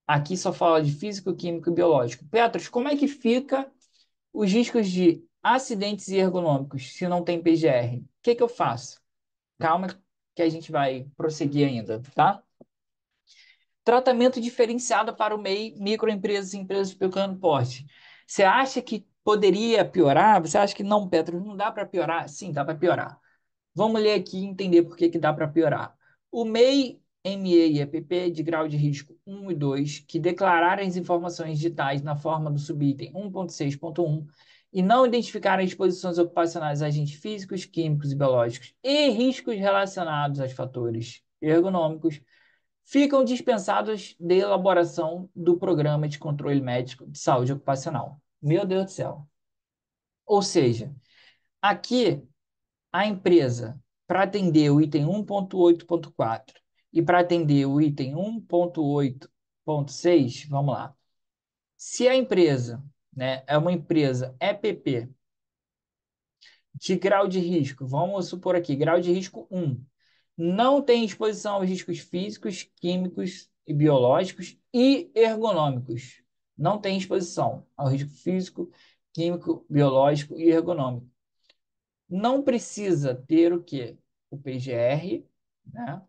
Aqui só fala de físico, químico e biológico. Petros, como é que fica os riscos de acidentes e ergonômicos se não tem PGR? O que que eu faço? Calma que a gente vai prosseguir ainda, tá? Tratamento diferenciado para o MEI, microempresas e empresas de pequeno porte. Você acha que poderia piorar? Você acha que não, Petros, não dá para piorar? Sim, dá para piorar. Vamos ler aqui e entender por que que dá para piorar. O MEI, ME e EPP de grau de risco 1 e 2, que declararem as informações digitais na forma do subitem 1.6.1 e não identificarem exposições ocupacionais a agentes físicos, químicos e biológicos e riscos relacionados aos fatores ergonômicos, ficam dispensados de elaboração do programa de controle médico de saúde ocupacional. Meu Deus do céu. Ou seja, aqui a empresa, para atender o item 1.8.4 e para atender o item 1.8.6, vamos lá. Se a empresa, né, é uma empresa EPP de grau de risco, vamos supor aqui, grau de risco 1, não tem exposição aos riscos físicos, químicos e biológicos e ergonômicos. Não tem exposição ao risco físico, químico, biológico e ergonômico. Não precisa ter o quê? O PGR, né?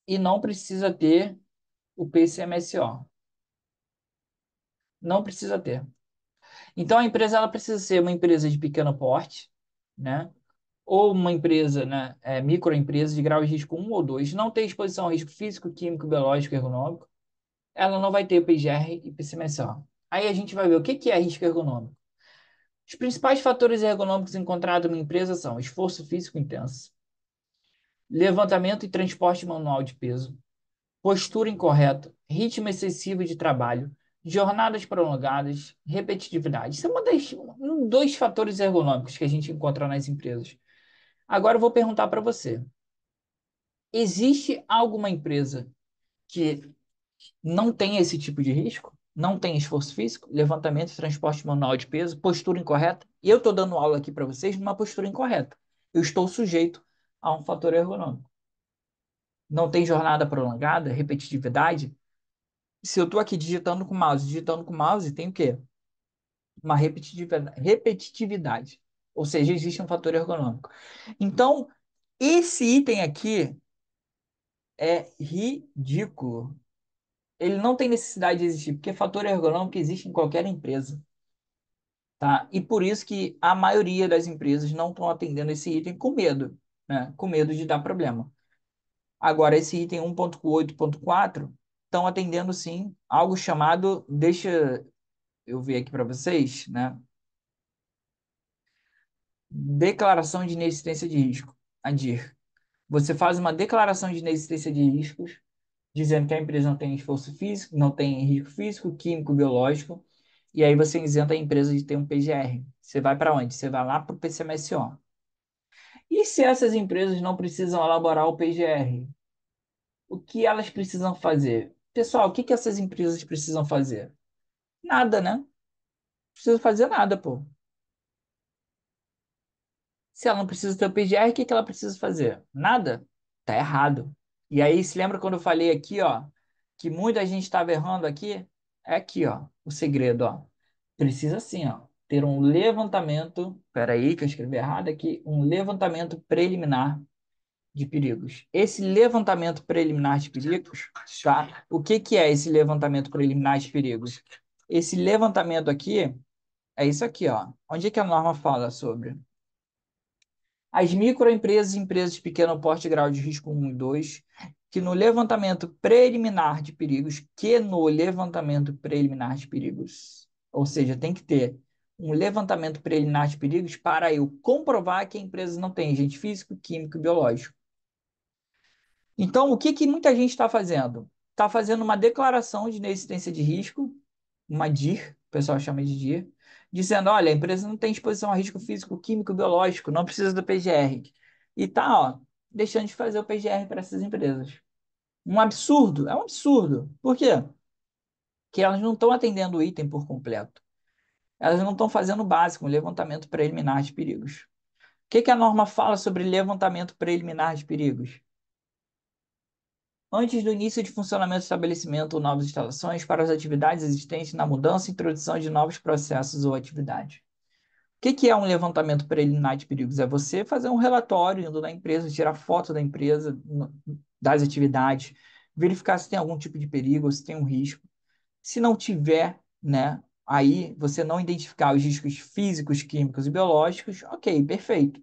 E não precisa ter o PCMSO. Não precisa ter. Então a empresa ela precisa ser uma empresa de pequeno porte, né? Ou uma empresa, né, microempresa de grau de risco 1 ou 2, não tem exposição ao risco físico, químico, biológico e ergonômico, ela não vai ter PGR e PCMSO. Aí a gente vai ver o que que é risco ergonômico. Os principais fatores ergonômicos encontrados numa empresa são esforço físico intenso, levantamento e transporte manual de peso, postura incorreta, ritmo excessivo de trabalho, jornadas prolongadas, repetitividade. Isso é dois fatores ergonômicos que a gente encontra nas empresas. Agora eu vou perguntar para você: existe alguma empresa que não tem esse tipo de risco? Não tem esforço físico, levantamento e transporte manual de peso, postura incorreta? E eu estou dando aula aqui para vocês numa postura incorreta. Eu estou sujeito a um fator ergonômico. Não tem jornada prolongada, repetitividade? Se eu estou aqui digitando com o mouse, tem o quê? Uma repetitividade. Ou seja, existe um fator ergonômico. Então, esse item aqui é ridículo. Ele não tem necessidade de existir, porque fator ergonômico existe em qualquer empresa, tá? E por isso que a maioria das empresas não estão atendendo esse item com medo, né? Com medo de dar problema. Agora, esse item 1.8.4 estão atendendo sim algo chamado, deixa eu ver aqui para vocês, né? Declaração de inexistência de risco, a DIR. Você faz uma declaração de inexistência de riscos, dizendo que a empresa não tem esforço físico, não tem risco físico, químico, biológico, e aí você isenta a empresa de ter um PGR. Você vai para onde? Você vai lá para o PCMSO. E se essas empresas não precisam elaborar o PGR? O que elas precisam fazer? Pessoal, o que que essas empresas precisam fazer? Nada, né? Não precisa fazer nada, pô. Se ela não precisa ter o PGR, o que que ela precisa fazer? Nada. Tá errado. E aí, se lembra quando eu falei aqui, ó, que muita gente estava errando aqui? É aqui, ó, o segredo, ó. Precisa sim, ó, ter um levantamento. Espera aí, que eu escrevi errado aqui. Um levantamento preliminar de perigos. Esse levantamento preliminar de perigos, tá? O que que é esse levantamento preliminar de perigos? Esse levantamento aqui é isso aqui, ó. Onde é que a norma fala sobre? As microempresas e empresas de pequeno porte, grau de risco 1 e 2, que no levantamento preliminar de perigos, ou seja, tem que ter um levantamento preliminar de perigos para eu comprovar que a empresa não tem agente físico, químico e biológico. Então, o que que muita gente está fazendo? Está fazendo uma declaração de inexistência de risco, uma DIR, o pessoal chama de DIR, dizendo, olha, a empresa não tem exposição a risco físico, químico, biológico, não precisa do PGR. E tá, ó, deixando de fazer o PGR para essas empresas. Um absurdo, é um absurdo. Por quê? Porque elas não estão atendendo o item por completo. Elas não estão fazendo o básico, um levantamento preliminar de perigos. O que que a norma fala sobre levantamento preliminar de perigos? antes do início de funcionamento do estabelecimento ou novas instalações, para as atividades existentes na mudança e introdução de novos processos ou atividades. O que que é um levantamento preliminar de perigos? É você fazer um relatório indo na empresa, tirar foto da empresa, das atividades, verificar se tem algum tipo de perigo, se tem um risco. Se não tiver, né, aí você não identificar os riscos físicos, químicos e biológicos, ok, perfeito.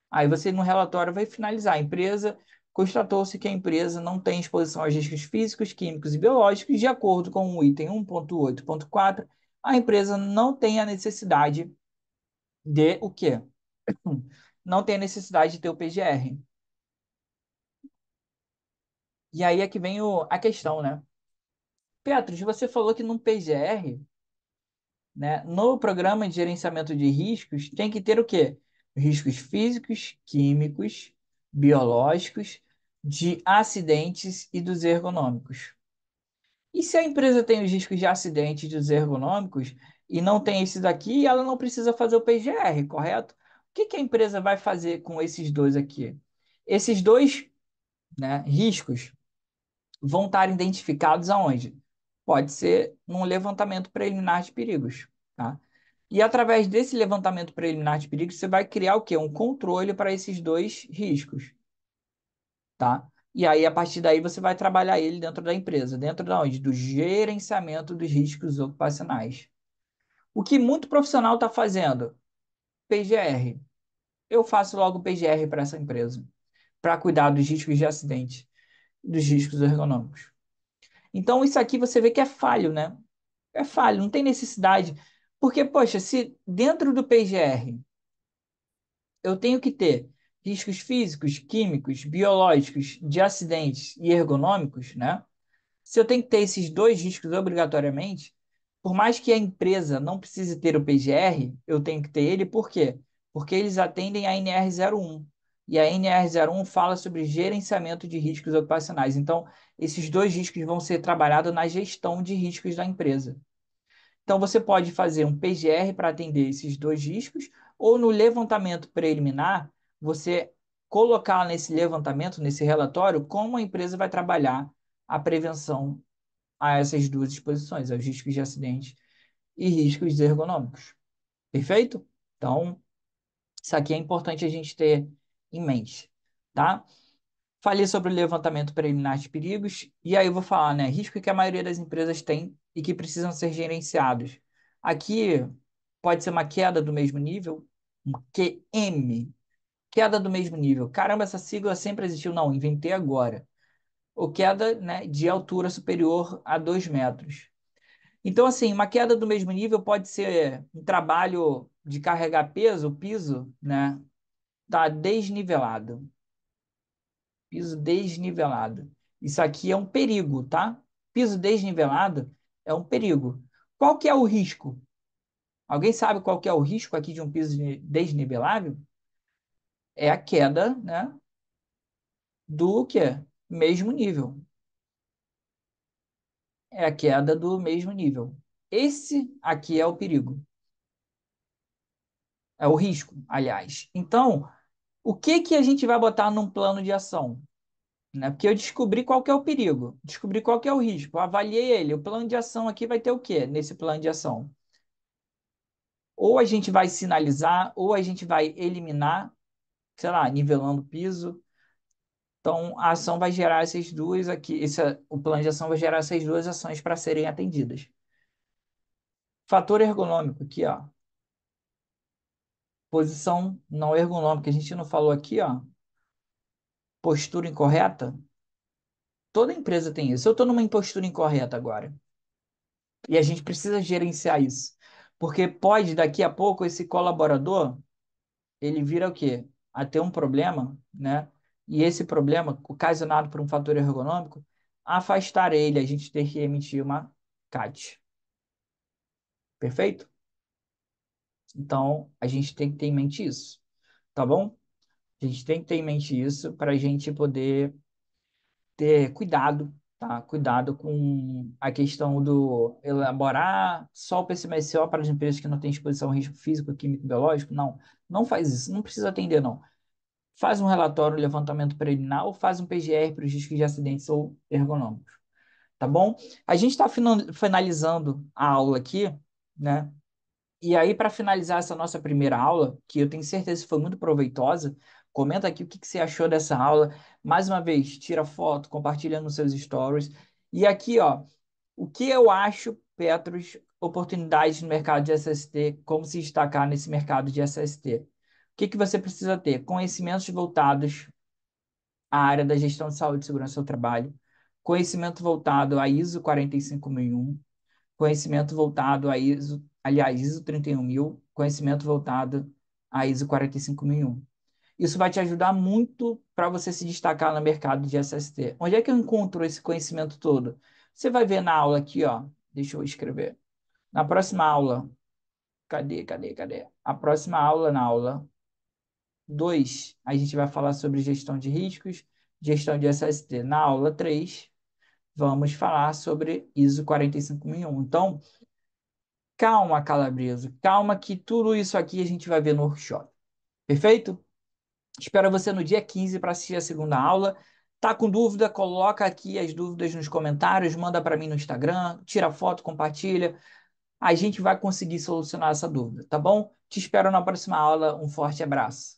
Aí você no relatório vai finalizar. A empresa constatou-se que a empresa não tem exposição aos riscos físicos, químicos e biológicos, de acordo com o item 1.8.4, a empresa não tem a necessidade de o quê? Não tem a necessidade de ter o PGR. E aí é que vem a questão, né? Petros, você falou que no PGR, né, no programa de gerenciamento de riscos, tem que ter o quê? Riscos físicos, químicos, biológicos, de acidentes e dos ergonômicos. E se a empresa tem os riscos de acidentes e dos ergonômicos e não tem esses aqui, ela não precisa fazer o PGR, correto? O que que a empresa vai fazer com esses dois aqui? Esses dois, né, riscos vão estar identificados aonde? Pode ser num levantamento preliminar de perigos, tá? E através desse levantamento preliminar de perigos, você vai criar o quê? Um controle para esses dois riscos, tá? E aí, a partir daí, você vai trabalhar ele dentro da empresa, dentro da onde? Do gerenciamento dos riscos ocupacionais. O que muito profissional está fazendo? PGR. Eu faço logo PGR para essa empresa, para cuidar dos riscos de acidente, dos riscos ergonômicos. Então, isso aqui você vê que é falho, né? É falho, não tem necessidade. Porque, poxa, se dentro do PGR eu tenho que ter riscos físicos, químicos, biológicos, de acidentes e ergonômicos, né? Se eu tenho que ter esses dois riscos obrigatoriamente, por mais que a empresa não precise ter o PGR, eu tenho que ter ele, por quê? Porque eles atendem a NR01. E a NR01 fala sobre gerenciamento de riscos ocupacionais. Então, esses dois riscos vão ser trabalhados na gestão de riscos da empresa. Então, você pode fazer um PGR para atender esses dois riscos, ou no levantamento preliminar, você colocar nesse levantamento, nesse relatório, como a empresa vai trabalhar a prevenção a essas duas exposições, aos riscos de acidente e riscos ergonômicos. Perfeito? Então, isso aqui é importante a gente ter em mente, tá? Falei sobre o levantamento preliminar de perigos, e aí eu vou falar, né, risco que a maioria das empresas tem e que precisam ser gerenciados. Aqui pode ser uma queda do mesmo nível, um QM, queda do mesmo nível. Caramba, essa sigla sempre existiu. Não, inventei agora. Ou queda, né, de altura superior a 2 metros. Então, assim, uma queda do mesmo nível pode ser um trabalho de carregar peso, o piso, né, tá desnivelado. Piso desnivelado. Isso aqui é um perigo, tá? Piso desnivelado é um perigo. Qual que é o risco? Alguém sabe qual que é o risco aqui de um piso desnivelável? É a queda, né, do quê? Mesmo nível. É a queda do mesmo nível. Esse aqui é o perigo. É o risco, aliás. Então, o que que a gente vai botar num plano de ação? Né? Porque eu descobri qual que é o perigo, descobri qual que é o risco, avaliei ele. O plano de ação aqui vai ter o quê nesse plano de ação? Ou a gente vai sinalizar, ou a gente vai eliminar, sei lá, nivelando o piso. Então, a ação vai gerar essas duas aqui, o plano de ação vai gerar essas duas ações para serem atendidas. Fator ergonômico aqui, ó. Posição não ergonômica, a gente não falou aqui, ó. Postura incorreta. Toda empresa tem isso. Eu estou numa postura incorreta agora. E a gente precisa gerenciar isso. Porque pode, daqui a pouco, esse colaborador, ele vira o quê? A ter um problema, né? E esse problema, ocasionado por um fator ergonômico, afastar ele, a gente ter que emitir uma CAT. Perfeito? Então, a gente tem que ter em mente isso. Tá bom? A gente tem que ter em mente isso para a gente poder ter cuidado, tá? Cuidado com a questão do elaborar só o PCMSO para as empresas que não têm exposição ao risco físico, químico, biológico. Não, não faz isso. Não precisa atender, não. faz um relatório, um levantamento preliminar ou faz um PGR para os riscos de acidentes ou ergonômicos, tá bom? A gente está finalizando a aula aqui, né? E aí, para finalizar essa nossa primeira aula, que eu tenho certeza que foi muito proveitosa, comenta aqui o que você achou dessa aula. Mais uma vez, tira foto, compartilha nos seus stories. E aqui, ó, o que eu acho, Petros, oportunidades no mercado de SST, como se destacar nesse mercado de SST. O que você precisa ter? Conhecimentos voltados à área da gestão de saúde e segurança do trabalho, conhecimento voltado à ISO 45001, conhecimento voltado à ISO, aliás, ISO 31000, conhecimento voltado à ISO 45001. Isso vai te ajudar muito para você se destacar no mercado de SST. Onde é que eu encontro esse conhecimento todo? Você vai ver na aula aqui, ó. Deixa eu escrever. Na próxima aula, cadê? A próxima aula, na aula 2, a gente vai falar sobre gestão de riscos, gestão de SST. Na aula 3, vamos falar sobre ISO 45001. Então, calma, Calabresa, calma que tudo isso aqui a gente vai ver no workshop. Perfeito? Espero você no dia 15 para assistir a segunda aula. Tá com dúvida? Coloca aqui as dúvidas nos comentários, manda para mim no Instagram, tira foto, compartilha. A gente vai conseguir solucionar essa dúvida, tá bom? Te espero na próxima aula. Um forte abraço.